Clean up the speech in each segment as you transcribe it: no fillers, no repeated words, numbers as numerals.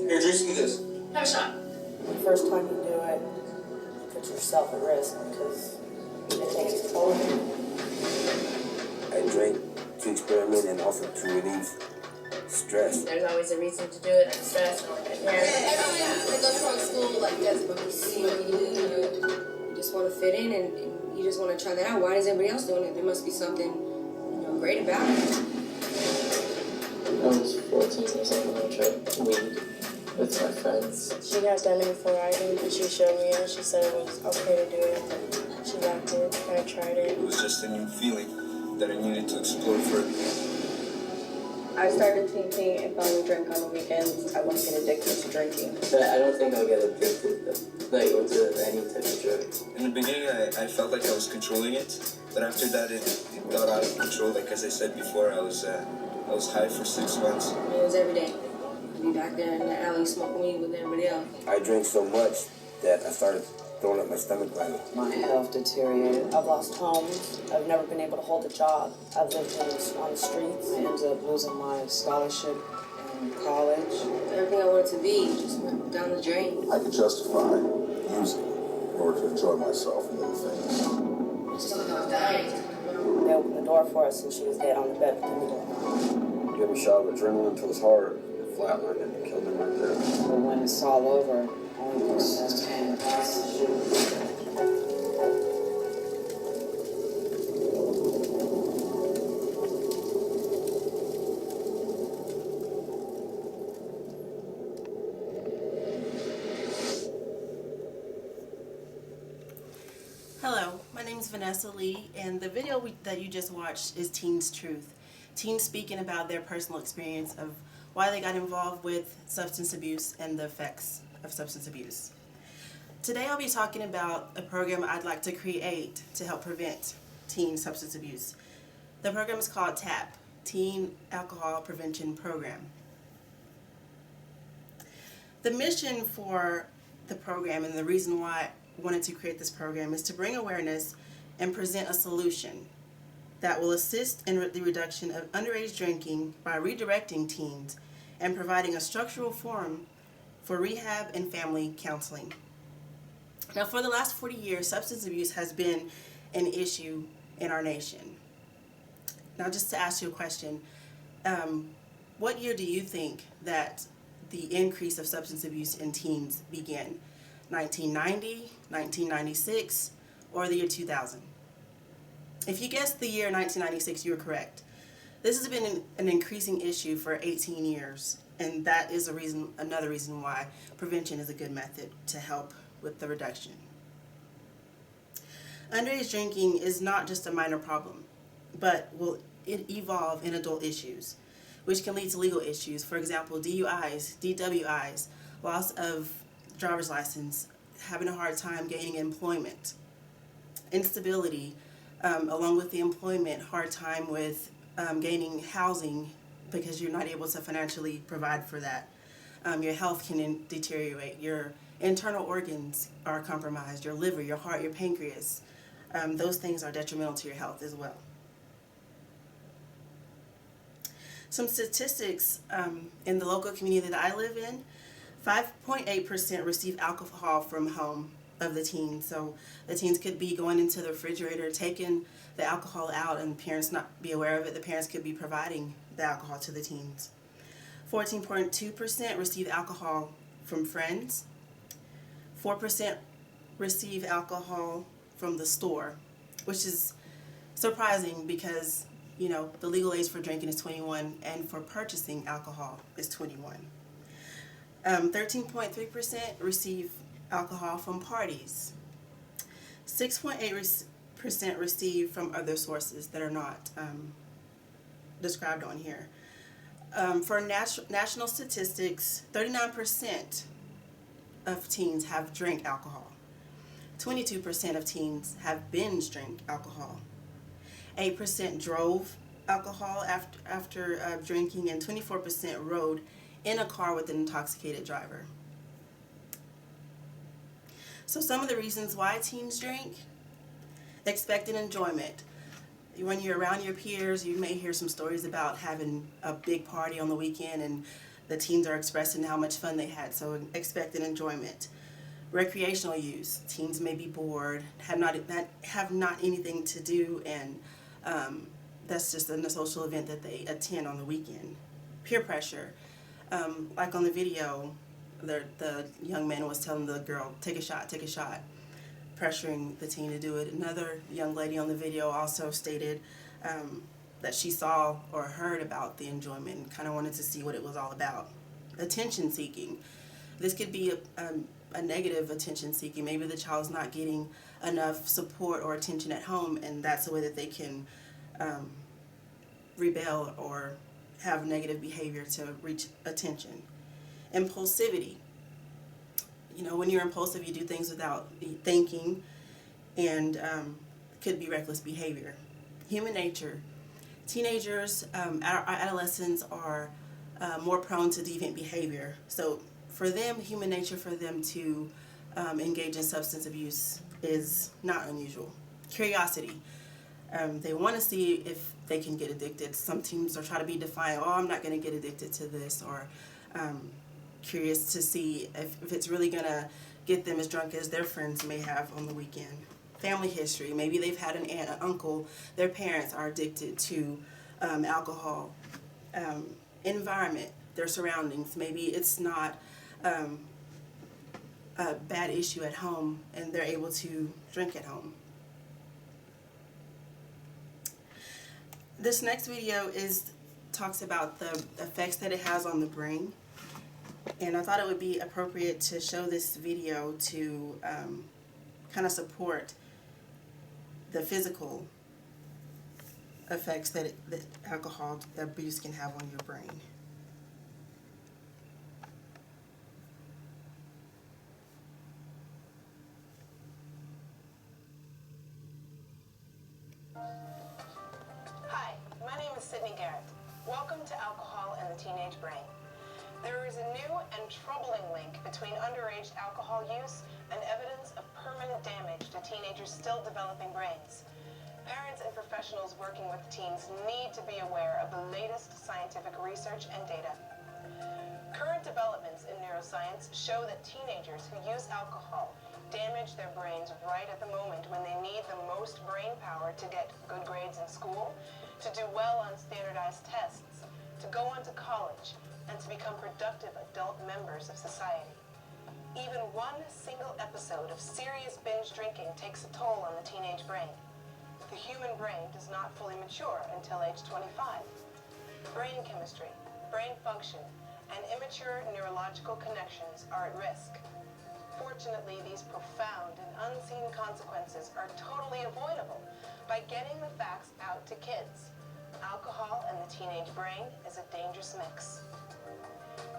Here, drink some of this. Have a shot. The first time you do it, you put yourself at risk because it takes a toll. I drank to experiment and also to relieve stress. There's always a reason to do it, like stress or like Everyone that goes from school, like, that's what you see what you do. You just want to fit in and you just want to try that out. Why is everybody else doing it? There must be something, great about it. I was 14 or something when I tried weed with my friends. She had done it before I did, and she showed me and she said it was okay to do it. She liked it, and I tried it. It was just a new feeling that I needed to explore further. I started thinking if I would drink on the weekends, I wouldn't get addicted to drinking. But I don't think I'll get addicted to any type of drug. In the beginning, I felt like I was controlling it, but after that, it got out of control. Like as I said before, I was high for 6 months. It was every day. I'd be back there in the alley smoking weed with everybody else. I drank so much that I started throwing up my stomach violently. My health deteriorated. I've lost homes. I've never been able to hold a job. I've lived on the streets. I ended up losing my scholarship in college. Everything I wanted to be just went down the drain. I could justify using in order to enjoy myself and other things. I just felt like I was dying. They opened the door for us and she was dead on the bed with the needle. Give a shot of adrenaline until it's hard, flatlined and killed him right there. But when it's all over, only person that's paying the price is you. Hello, my name is Vanessa Lee, and the video that you just watched is Teens Truth. Teens speaking about their personal experience of why they got involved with substance abuse and the effects of substance abuse. Today I'll be talking about a program I'd like to create to help prevent teen substance abuse. The program is called TAPP, Teen Alcohol Prevention Program. The mission for the program and the reason why I wanted to create this program is to bring awareness and present a solution that will assist in the reduction of underage drinking by redirecting teens and providing a structural forum for rehab and family counseling. Now, for the last 40 years, substance abuse has been an issue in our nation. Now, just to ask you a question, what year do you think that the increase of substance abuse in teens began? 1990, 1996, or the year 2000? If you guessed the year 1996, you were correct. This has been an increasing issue for 18 years, and that is another reason why prevention is a good method to help with the reduction. Underage drinking is not just a minor problem, but will evolve in adult issues, which can lead to legal issues. For example, DUIs, DWIs, loss of driver's license, having a hard time gaining employment, instability, along with the employment, hard time with gaining housing because you're not able to financially provide for that. Your health can deteriorate. Your internal organs are compromised. Your liver, your heart, your pancreas. Those things are detrimental to your health as well. Some statistics in the local community that I live in, 5.8% receive alcohol from home of the teens. So the teens could be going into the refrigerator, taking the alcohol out, and parents not be aware of it. The parents could be providing the alcohol to the teens. 14.2% receive alcohol from friends. 4% receive alcohol from the store, which is surprising because, the legal age for drinking is 21 and for purchasing alcohol is 21. 13.3% receive alcohol from parties. 6.8% receive from other sources that are not described on here. For national statistics, 39% of teens have drank alcohol. 22% of teens have binge drank alcohol. 8% drove alcohol after drinking, and 24% rode in a car with an intoxicated driver. So some of the reasons why teens drink: expected enjoyment. When you're around your peers, you may hear some stories about having a big party on the weekend and The teens are expressing how much fun they had, so expect an enjoyment. Recreational use. Teens may be bored, have not anything to do, and that's just a social event that they attend on the weekend. Peer pressure. Like on the video, the young man was telling the girl, take a shot, pressuring the teen to do it. Another young lady on the video also stated that she saw or heard about the enjoyment and kind of wanted to see what it was all about. Attention seeking. This could be a negative attention seeking. Maybe the child's not getting enough support or attention at home, and that's the way that they can rebel or have negative behavior to reach attention. Impulsivity. You know, when you're impulsive, you do things without thinking, and could be reckless behavior. Human nature. Teenagers, our adolescents are more prone to deviant behavior. So for them, human nature for them to engage in substance abuse is not unusual. Curiosity. They want to see if they can get addicted. Some teens are trying to be defiant. Oh, I'm not going to get addicted to this, or curious to see if it's really going to get them as drunk as their friends may have on the weekend. Family history. Maybe they've had an aunt, an uncle, their parents are addicted to alcohol. Environment, their surroundings. Maybe it's not a bad issue at home and they're able to drink at home. This next video talks about the effects that it has on the brain, and I thought it would be appropriate to show this video to kind of support the physical effects that alcohol abuse can have on your brain. Hi, my name is Sydney Garrett. Welcome to Alcohol and the Teenage Brain. There is a new and troubling link between underage alcohol use and evidence of permanent damage to teenagers' still developing brains. Parents and professionals working with teens need to be aware of the latest scientific research and data. Current developments in neuroscience show that teenagers who use alcohol damage their brains right at the moment when they need the most brain power to get good grades in school, to do well on standardized tests, to go on to college, and to become productive adult members of society. Even one single episode of serious binge drinking takes a toll on the teenage brain. The human brain does not fully mature until age 25. Brain chemistry, brain function, and immature neurological connections are at risk. Fortunately, these profound and unseen consequences are totally avoidable by getting the facts out to kids. Alcohol and the teenage brain is a dangerous mix.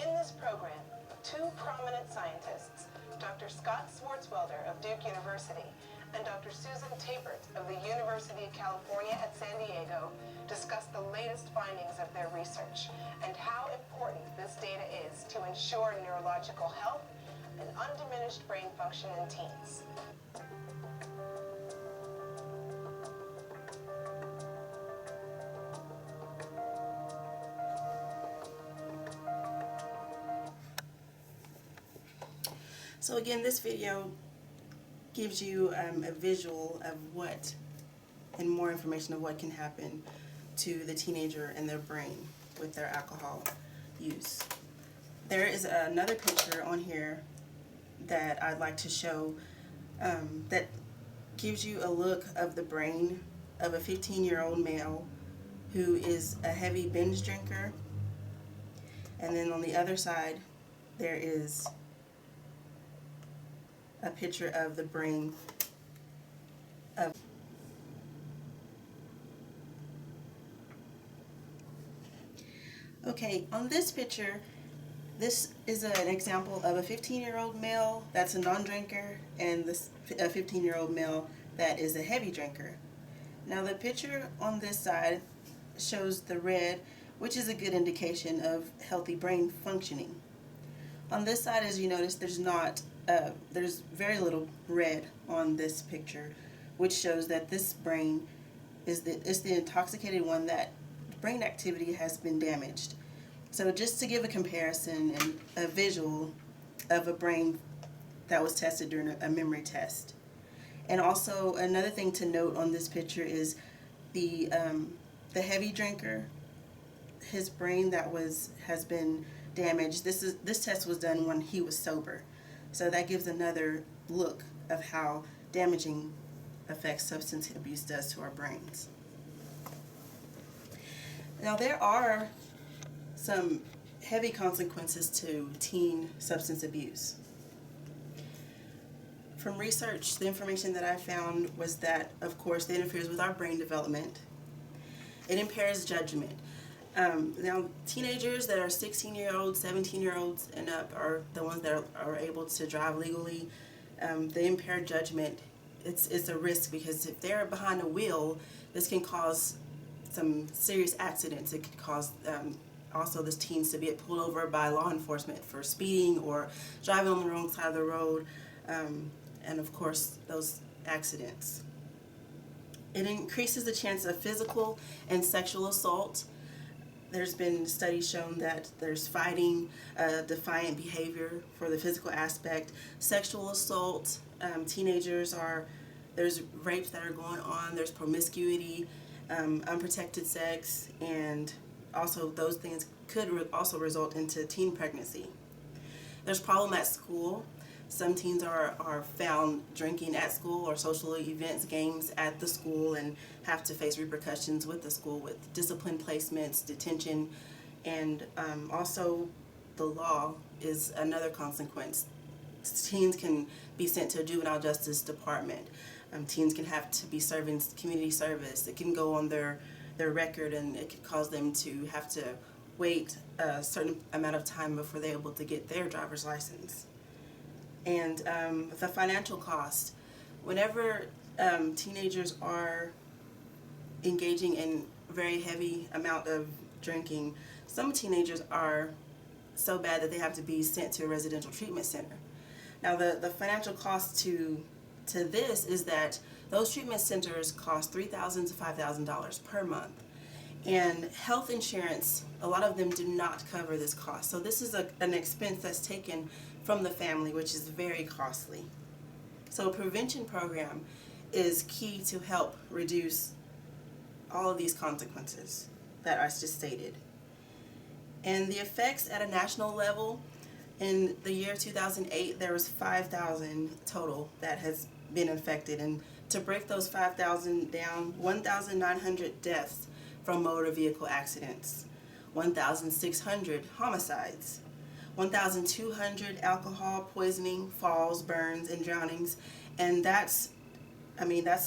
In this program, two prominent scientists, Dr. Scott Swartzwelder of Duke University and Dr. Susan Tapert of the University of California at San Diego, discuss the latest findings of their research and how important this data is to ensure neurological health and undiminished brain function in teens. So again, this video gives you a visual of what, and more information of what can happen to the teenager and their brain with their alcohol use. There is another picture on here that I'd like to show that gives you a look of the brain of a 15-year-old male who is a heavy binge drinker. And then on the other side, there is a picture of the brain of Okay, on this picture, this is an example of a 15-year-old male that's a non-drinker and a 15-year-old male that is a heavy drinker. Now the picture on this side shows the red, which is a good indication of healthy brain functioning. On this side, as you notice, there's very little red on this picture, which shows that this brain is the intoxicated one, that brain activity has been damaged. So just to give a comparison and a visual of a brain that was tested during a memory test. And also another thing to note on this picture is the heavy drinker, his brain has been damaged. This test was done when he was sober. So that gives another look of how damaging effects substance abuse does to our brains. Now there are some heavy consequences to teen substance abuse. From research, the information that I found was that, of course, it interferes with our brain development. It impairs judgment. Now, teenagers that are 16-year-olds, 17-year-olds and up are the ones that are able to drive legally. The impaired judgment, it's a risk because if they're behind a wheel, this can cause some serious accidents. It could cause also the teens to get pulled over by law enforcement for speeding or driving on the wrong side of the road, and of course those accidents. It increases the chance of physical and sexual assault. There's been studies shown that there's fighting, defiant behavior for the physical aspect, sexual assault, there's rapes that are going on, there's promiscuity, unprotected sex, and also those things could also result into teen pregnancy. There's problem at school. Some teens are found drinking at school or social events, games at the school, and have to face repercussions with the school with discipline placements, detention, and also the law is another consequence. Teens can be sent to a juvenile justice department. Teens can have to be serving community service. It can go on their record, and it could cause them to have to wait a certain amount of time before they're able to get their driver's license. And the financial cost. Whenever teenagers are engaging in very heavy amount of drinking, some teenagers are so bad that they have to be sent to a residential treatment center. Now the financial cost to this is that those treatment centers cost $3,000 to $5,000 per month. And health insurance, a lot of them do not cover this cost. So this is an expense that's taken from the family, which is very costly. So a prevention program is key to help reduce all of these consequences that I just stated. And the effects at a national level, in the year 2008, there was 5,000 total that has been affected. And to break those 5,000 down, 1,900 deaths from motor vehicle accidents, 1,600 homicides, 1,200 alcohol poisoning, falls, burns, and drownings, and that's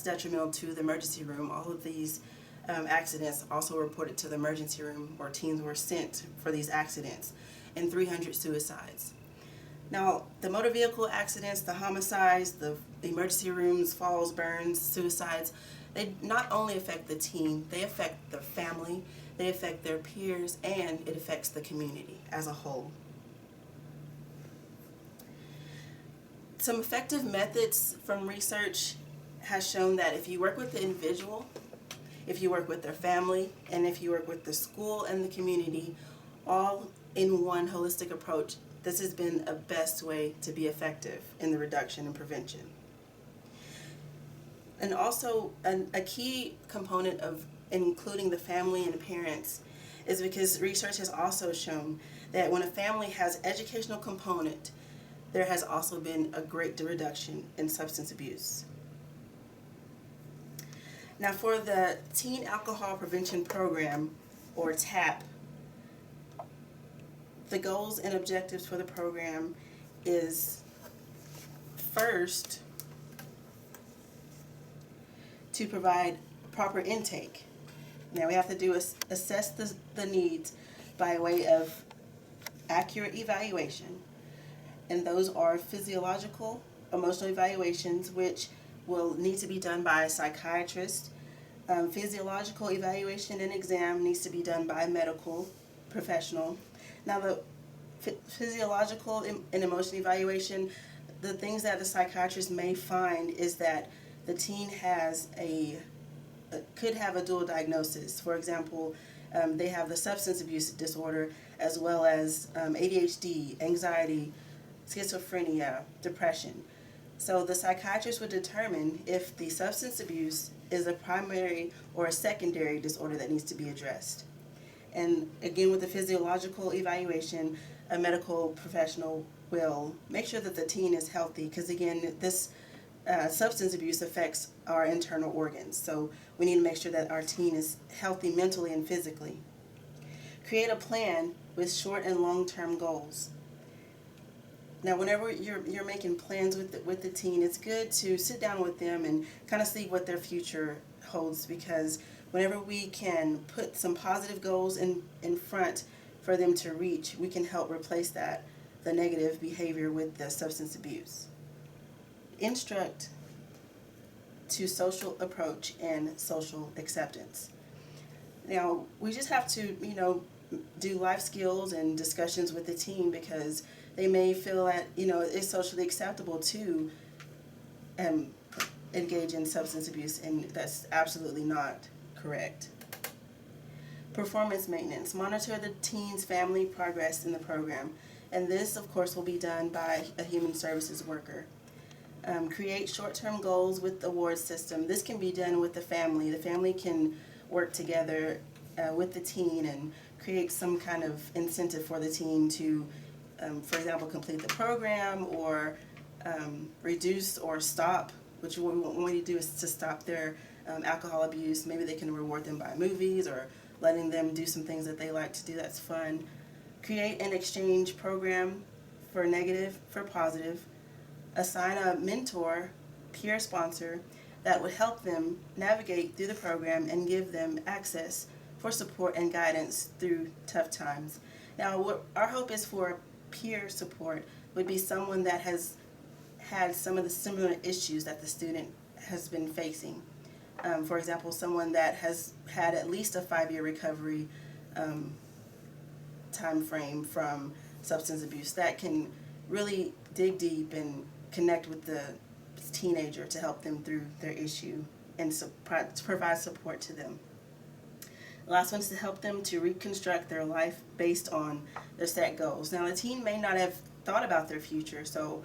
detrimental to the emergency room. All of these accidents also reported to the emergency room, or teens were sent for these accidents, and 300 suicides. Now, the motor vehicle accidents, the homicides, the emergency rooms, falls, burns, suicides, they not only affect the teen, they affect their family, they affect their peers, and it affects the community as a whole. Some effective methods from research has shown that if you work with the individual, if you work with their family, and if you work with the school and the community, all in one holistic approach, this has been a best way to be effective in the reduction and prevention. And also a key component of including the family and the parents is because research has also shown that when a family has educational component, there has also been a great reduction in substance abuse. Now for the Teen Alcohol Prevention Program, or TAPP, the goals and objectives for the program is first to provide proper intake. Now we have to do assess the needs by way of accurate evaluation, and those are physiological, emotional evaluations, which will need to be done by a psychiatrist. Physiological evaluation and exam needs to be done by a medical professional. Now the physiological and emotional evaluation, the things that the psychiatrist may find is that the teen could have a dual diagnosis. For example, they have the substance abuse disorder as well as ADHD, anxiety, schizophrenia, depression. So the psychiatrist would determine if the substance abuse is a primary or a secondary disorder that needs to be addressed. And again, with the physiological evaluation, a medical professional will make sure that the teen is healthy, because again, this substance abuse affects our internal organs. So we need to make sure that our teen is healthy mentally and physically. Create a plan with short and long-term goals. Now, whenever you're making plans with the teen, it's good to sit down with them and kind of see what their future holds, because whenever we can put some positive goals in front for them to reach, we can help replace the negative behavior with the substance abuse. Instruct to social approach and social acceptance. Now, we just have to, do life skills and discussions with the teen, because they may feel that, it's socially acceptable to engage in substance abuse, and that's absolutely not correct. Performance maintenance. Monitor the teen's family progress in the program, and this, of course, will be done by a human services worker. Create short-term goals with the award system. This can be done with the family. The family can work together with the teen and create some kind of incentive for the teen to, for example, complete the program, or reduce or stop, which what we want to do is to stop their alcohol abuse. Maybe they can reward them by movies or letting them do some things that they like to do that's fun. Create an exchange program for negative for positive. Assign a mentor, peer sponsor, that would help them navigate through the program and give them access for support and guidance through tough times. Now, what our hope is for peer support would be someone that has had some of the similar issues that the student has been facing. For example, someone that has had at least a 5-year recovery time frame from substance abuse, that can really dig deep and connect with the teenager to help them through their issue and to provide support to them. The last one is to help them to reconstruct their life based on their set goals. Now, the teen may not have thought about their future, so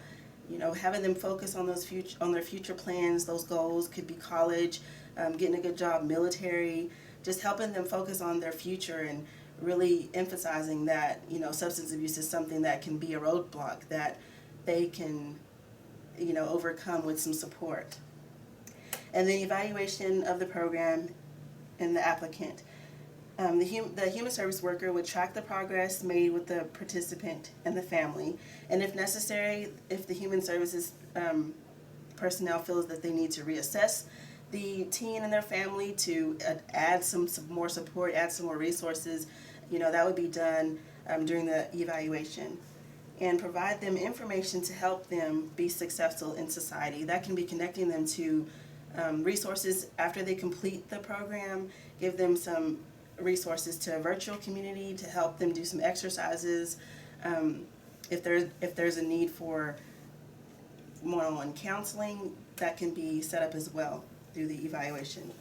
having them focus on their future plans. Those goals could be college, getting a good job, military, just helping them focus on their future and really emphasizing that substance abuse is something that can be a roadblock that they can overcome with some support. And then evaluation of the program and the applicant. The human service worker would track the progress made with the participant and the family, and if necessary, if the human services personnel feels that they need to reassess the teen and their family to add some more support, add some more resources, that would be done during the evaluation. And provide them information to help them be successful in society. That can be connecting them to resources after they complete the program, give them some resources to a virtual community to help them do some exercises. If there's a need for one-on-one counseling, that can be set up as well through the evaluation.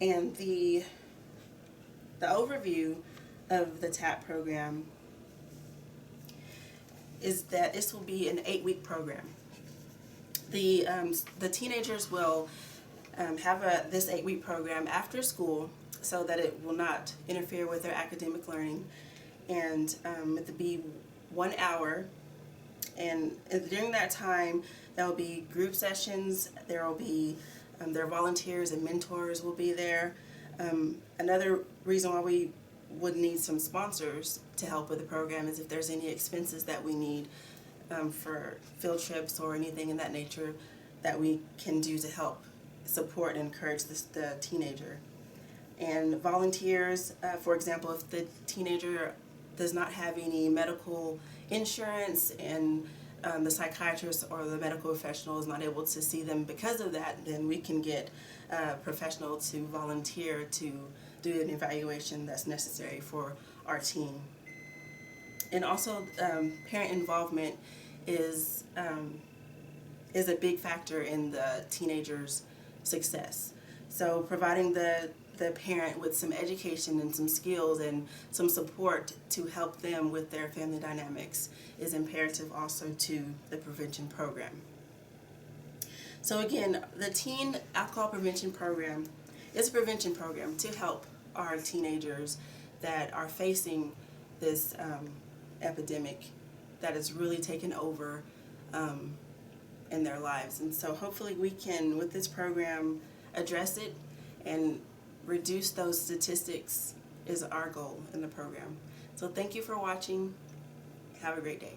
And the overview of the TAPP program is that this will be an 8-week program. The teenagers will have this 8-week program after school, so that it will not interfere with their academic learning, and it will be 1 hour, and during that time there will be group sessions. There will be their volunteers and mentors will be there. Another reason why we would need some sponsors to help with the program is if there's any expenses that we need for field trips or anything in that nature that we can do to help support and encourage the teenager. And volunteers, for example, if the teenager does not have any medical insurance and the psychiatrist or the medical professional is not able to see them because of that, then we can get a professional to volunteer to do an evaluation that's necessary for our teen. And also, parent involvement is a big factor in the teenager's success. So providing the the parent with some education and some skills and some support to help them with their family dynamics is imperative also to the prevention program. So again, the Teen Alcohol Prevention Program is a prevention program to help our teenagers that are facing this epidemic that has really taken over in their lives. And so hopefully we can, with this program, address it and reduce those statistics is our goal in the program. So thank you for watching. Have a great day.